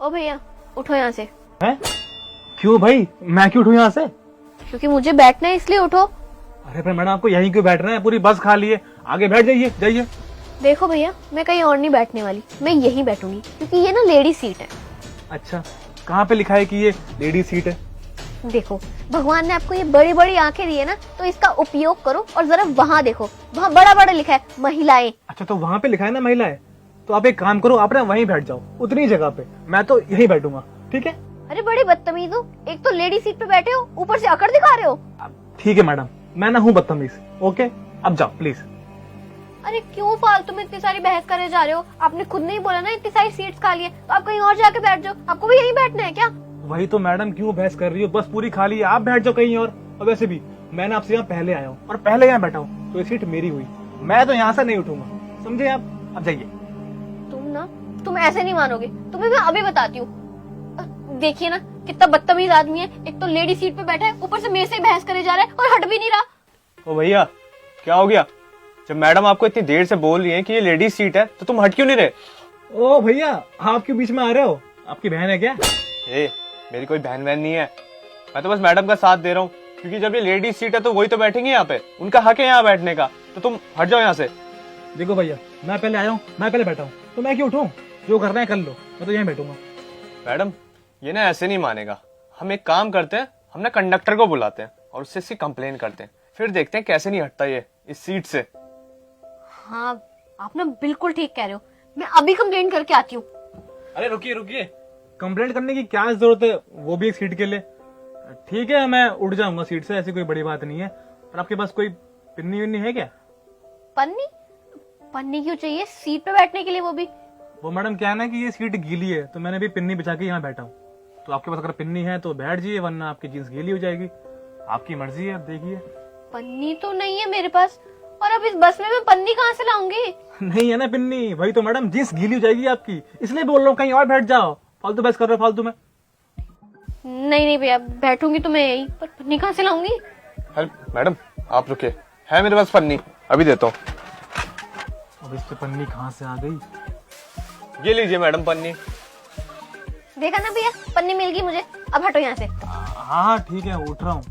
ओ भैया उठो यहाँ से। हैं? क्यों भाई, मैं क्यों उठूं यहाँ से? क्योंकि मुझे बैठना है इसलिए उठो। अरे पर मैडम आपको यहीं क्यों बैठना है? पूरी बस खाली है, आगे बैठ जाइए जाइए। देखो भैया मैं कहीं और नहीं बैठने वाली, मैं यहीं बैठूंगी क्योंकि ये ना लेडी सीट है। अच्छा, कहाँ पे लिखा है कि ये लेडी सीट है? देखो भगवान ने आपको ये बड़ी बड़ी आंखें दी है ना, तो इसका उपयोग करो और जरा वहाँ देखो, वहाँ बड़ा बड़ा लिखा है महिलाएं। अच्छा तो वहाँ पे लिखा है ना महिलाएं, तो आप एक काम करो, आप ना वहीं बैठ जाओ उतनी जगह पे, मैं तो यहीं बैठूंगा, ठीक है? अरे बड़े बदतमीज हो, एक तो लेडी सीट पे बैठे हो, ऊपर से अकड़ दिखा रहे हो। ठीक है मैडम, मैं ना हूँ बदतमीज, ओके? अब जाओ प्लीज। अरे क्यों फालतू में इतनी सारी बहस करे जा रहे हो? आपने खुद नहीं बोला ना इतनी सारी सीट्स खाली है, तो आप कहीं और जाके बैठ जाओ। आपको भी यहीं बैठना है क्या? वही तो मैडम, क्यों बहस कर रही हो? बस पूरी खाली है, आप बैठ जाओ कहीं और। और वैसे भी मैंने आपसे यहाँ पहले आया हूँ और पहले यहाँ बैठा हूँ, तो ये सीट मेरी हुई, मैं तो यहाँ से नहीं उठूंगा, समझे आप? अब जाइए। तुम ऐसे नहीं मानोगे, तुम्हें मैं अभी बताती हूँ। देखिए ना कितना बदतमीज आदमी है, एक तो लेडी सीट पे बैठा है, ऊपर से मेरे से बहस करे जा रहा है और हट भी नहीं रहा। ओ भैया क्या हो गया? जब मैडम आपको इतनी देर से बोल रही है कि ये लेडीज सीट है तो तुम हट क्यों नहीं रहे? ओ भैया, आप क्यों बीच में आ रहे हो? आपकी बहन है क्या? मेरी कोई बहन वहन नहीं है, मैं तो बस मैडम का साथ दे रहा हूँ, क्योंकि जब ये लेडीज सीट है तो वही तो बैठेंगे यहाँ पे, उनका हक है यहाँ बैठने का, तो तुम हट जाओ यहाँ से। देखो भैया, मैं पहले आया हूँ, मैं पहले बैठा हूँ, तो मैं क्यों उठूं? जो करना है कर लो, मैं तो यहीं बैठूंगा। मैडम ये ना ऐसे नहीं मानेगा, हम एक काम करते हैं, हम ना कंडक्टर को बुलाते हैं और उससे इसकी कंप्लेन करते हैं, फिर देखते हैं कैसे नहीं हटता ये इस सीट से। हाँ आप ना बिल्कुल ठीक कह रहे हो, मैं अभी कंप्लेंट करके आती हूँ। अरे रुकिए रुकिए, कंप्लेंट करने की क्या जरूरत है, वो भी एक सीट के लिए? ठीक है मैं उठ जाऊंगा सीट से, ऐसी कोई बड़ी बात नहीं है। पर आपके पास कोई पिन्नी विन्नी है क्या? पन्नी? पन्नी क्यों चाहिए सीट पे बैठने के लिए? वो मैडम क्या है ना कि ये सीट गीली है, तो मैंने भी पिन्नी बिछा के यहाँ बैठा हूँ, तो आपके पास अगर पिन्नी है तो बैठ जाइए, वरना आपकी जींस गीली हो जाएगी। आपकी मर्जी है, अब देखिए। पन्नी तो नहीं है मेरे पास, और अब इस बस में मैं पन्नी कहाँ से लाऊंगी? नहीं है ना पिन्नी, वही तो मैडम, जींस गीली हो जाएगी आपकी, इसलिए बोल रहा हूँ कहीं और बैठ जाओ, फालतू बहस कर रहे हो फालतू में। नहीं भैया, बैठूंगी तो मैं यही, पर पन्नी कहाँ से लाऊंगी? हेल्प मैडम आप रुके, है मेरे पास पन्नी, अभी देता हूँ। अब इस पे पन्नी कहाँ से आ गई? ये लीजिए मैडम पन्नी। देखा ना भैया, पन्नी मिल गई मुझे, अब हटो यहाँ से। हाँ हाँ ठीक है, उठ रहा हूँ।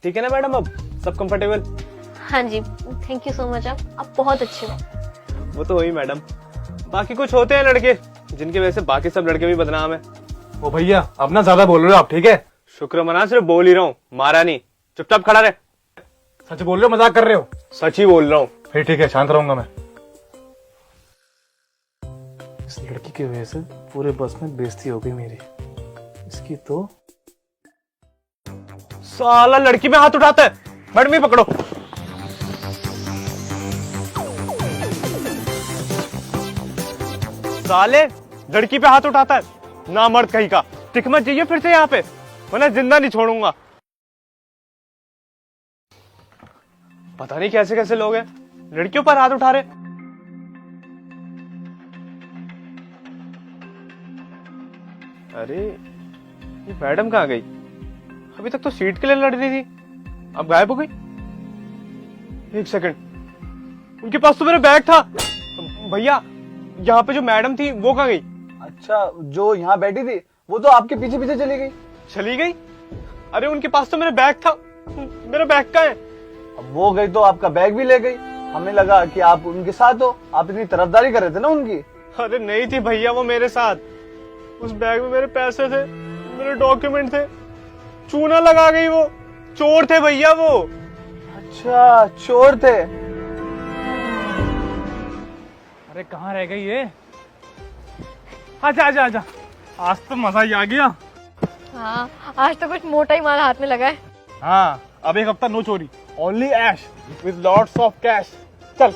ठीक है ना मैडम, अब सब कंफर्टेबल? हाँ जी, थैंक यू सो मच, आप बहुत अच्छे हो। वो तो वही मैडम, बाकी कुछ होते हैं लड़के जिनकी वजह से बाकी सब लड़के भी बदनाम है। ओ भैया, अब ना ज्यादा बोल रहे हो आप, ठीक है? शुक्र मना, सिर्फ बोल ही रहा हूँ, मारा नहीं, चुपचाप खड़ा रहे। सच बोल रहे हो, मजाक कर रहे हो? सच ही बोल रहा हूँ। फिर ठीक है, शांत रहूंगा मैं। इस लड़की की वजह से पूरे बस में बेइज्जती हो गई मेरी, इसकी तो। साला लड़की में हाथ उठाता है, मैडम ये पकड़ो। साले लड़की पे हाथ उठाता है, ना मर्द कहीं का, टिक मत जाइए फिर से यहाँ पे, वरना जिंदा नहीं छोड़ूंगा। पता नहीं कैसे कैसे लोग हैं, लड़कियों पर हाथ उठा रहे। अरे ये मैडम कहाँ गई? अभी तक तो सीट के लिए लड़ रही थी, अब गायब हो गई। एक सेकंड, उनके पास तो मेरा बैग था। भैया यहाँ पे जो मैडम थी वो कहाँ गई? अच्छा, जो यहाँ बैठी थी वो तो आपके पीछे पीछे चली गई। चली गई? अरे उनके पास तो मेरा बैग था, मेरा बैग कहाँ है? अब वो गई तो आपका बैग भी ले गई, हमें लगा कि आप उनके साथ हो, आप इतनी तरफदारी कर रहे थे ना उनकी। अरे नहीं थी भैया वो मेरे साथ, उस बैग में मेरे पैसे थे, मेरे डॉक्यूमेंट थे, चूना लगा गई वो, चोर थे भैया वो। अच्छा चोर थे? अरे कहाँ रह गई ये? आजा आजा आजा, आज तो मजा ही आ गया। हाँ आज तो कुछ मोटा ही माल हाथ में लगा है। हाँ, अब एक हफ्ता नो चोरी, ओनली ऐश विद लॉट्स ऑफ कैश। चल।